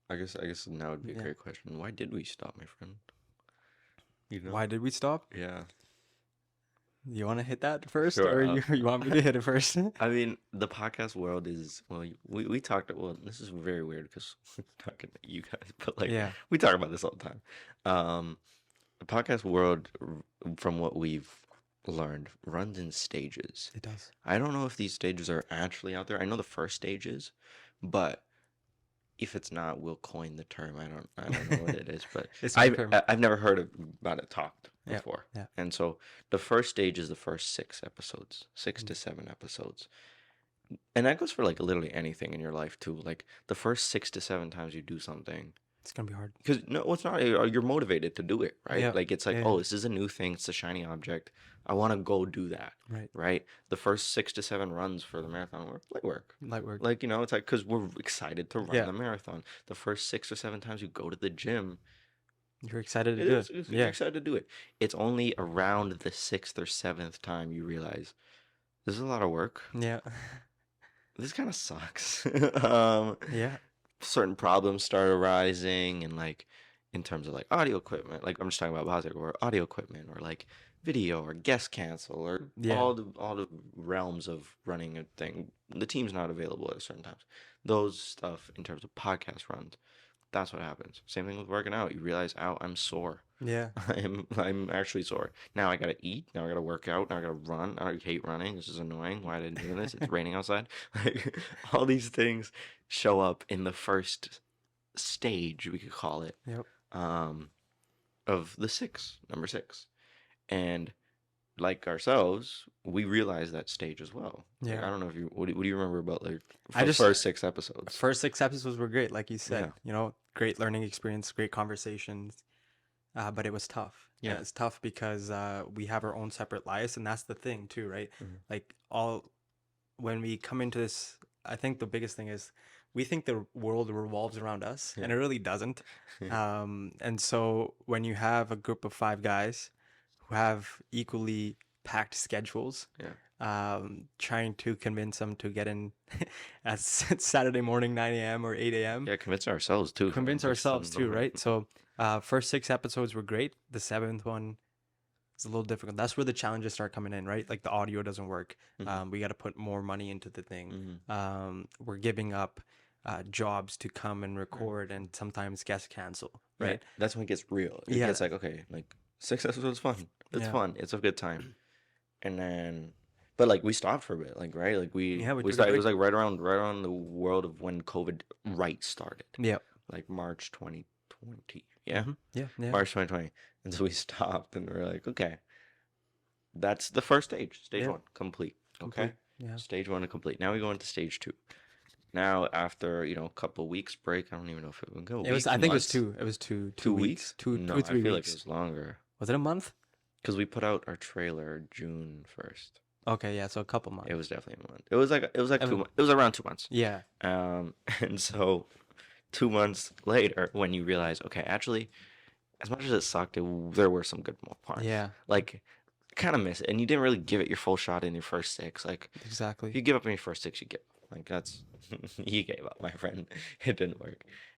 I guess now would be a Yeah. great question. Why did we stop, my friend? You know? Why did we stop? Yeah. You want to hit that first, Sure. or you want me to hit it first? I mean, the podcast world is well. We talked. Well, this is very weird because we're talking to you guys, but like Yeah, we talk about this all the time. The podcast world, from what we've learned, runs in stages. it does. I don't know if these stages are actually out there. I know the first stage is, but if it's not, we'll coin the term. I don't know what it is, but It's a I've term. I've never heard about it talked Yeah, before. yeah. And so the first stage is the first 6 episodes, six Mm. to seven episodes. And that goes for like literally anything in your life too. Like the first 6 to 7 times you do something, It's gonna be hard. because no, it's not. You're motivated to do it, right? Yeah, Like it's like, yeah, oh, this is a new thing. It's a shiny object. I want to go do that, right. right? The first 6 to 7 runs for the marathon were light work. Light work. Like, it's like because we're excited to run Yeah, the marathon. The first 6 or 7 times you go to the gym, you're excited to do it. you're Yeah, excited to do it. It's only around the sixth or seventh time you realize this is a lot of work. yeah, This kind of sucks. yeah, Certain problems start arising, and like in terms of like audio equipment, like I'm just talking about positive or audio equipment or like video or guest cancel or yeah. all the realms of running a thing. The team's not available at certain times. Those stuff in terms of podcast runs, that's what happens. Same thing with working out. You realize, oh, I'm sore. Yeah, I'm actually sore. Now I gotta eat. Now I gotta work out. Now I gotta run. I hate running. This is annoying. Why did I do this? It's raining outside. Like all these things show up in the first stage, we could call it, yep. um, of the number six. And like ourselves, we realize that stage as well. Like, Yeah. I don't know if you what do you remember about like I the just first 6 episodes? First 6 episodes were great, like you said. Yeah, Great learning experience, great conversations. But it was tough. yeah, It's tough because we have our own separate lives, and that's the thing too, right? mhm, Like all when we come into this, I think the biggest thing is we think the world revolves around us, yeah, and it really doesn't. yeah, And so when you have a group of five guys who have equally packed schedules, yeah, trying to convince them to get in at Saturday morning, 9 a.m. or 8 a.m. yeah. Convince ourselves too. Convince Like ourselves some too, right? So, first 6 episodes were great. The seventh one is a little difficult. That's where the challenges start coming in, right? Like the audio doesn't work. Mhm, We got to put more money into the thing. mhm. We're giving up jobs to come and Right. record, and sometimes guests cancel, Yeah, right? that's when it gets real. It Yeah, gets like, okay, like 6 episodes fun. It's yeah, fun. It's a good time. And then, but like we stopped for a bit, like right, like yeah. We we took a started. It break. was like right around the world of when COVID right started, Yeah. like March 2020. Yeah, Yeah. Yeah. March 2020. And so we stopped, and we are like, okay, that's the first stage. Stage Yeah. one complete. Okay, Complete. Yeah. stage one to complete. Now we go into stage two. Now after a couple weeks break, I don't even know if it would go a It was. week, I think it was months. two. It was two. 2 weeks? Two. No, Two. I Three feel like it weeks. was longer Was it a month? because we put out our trailer June 1st. Okay. Yeah. So a couple months. It was definitely a month. It was like I 2 months. It was around 2 months. Yeah. And so 2 months later, when you realize, okay, actually, as much as it sucked, there were some good parts. Yeah. Like, kind of miss it, and you didn't really give it your full shot in your first six. Like, if Exactly. you give up in your first six, you give up. Like that's you gave up, my friend. It didn't work.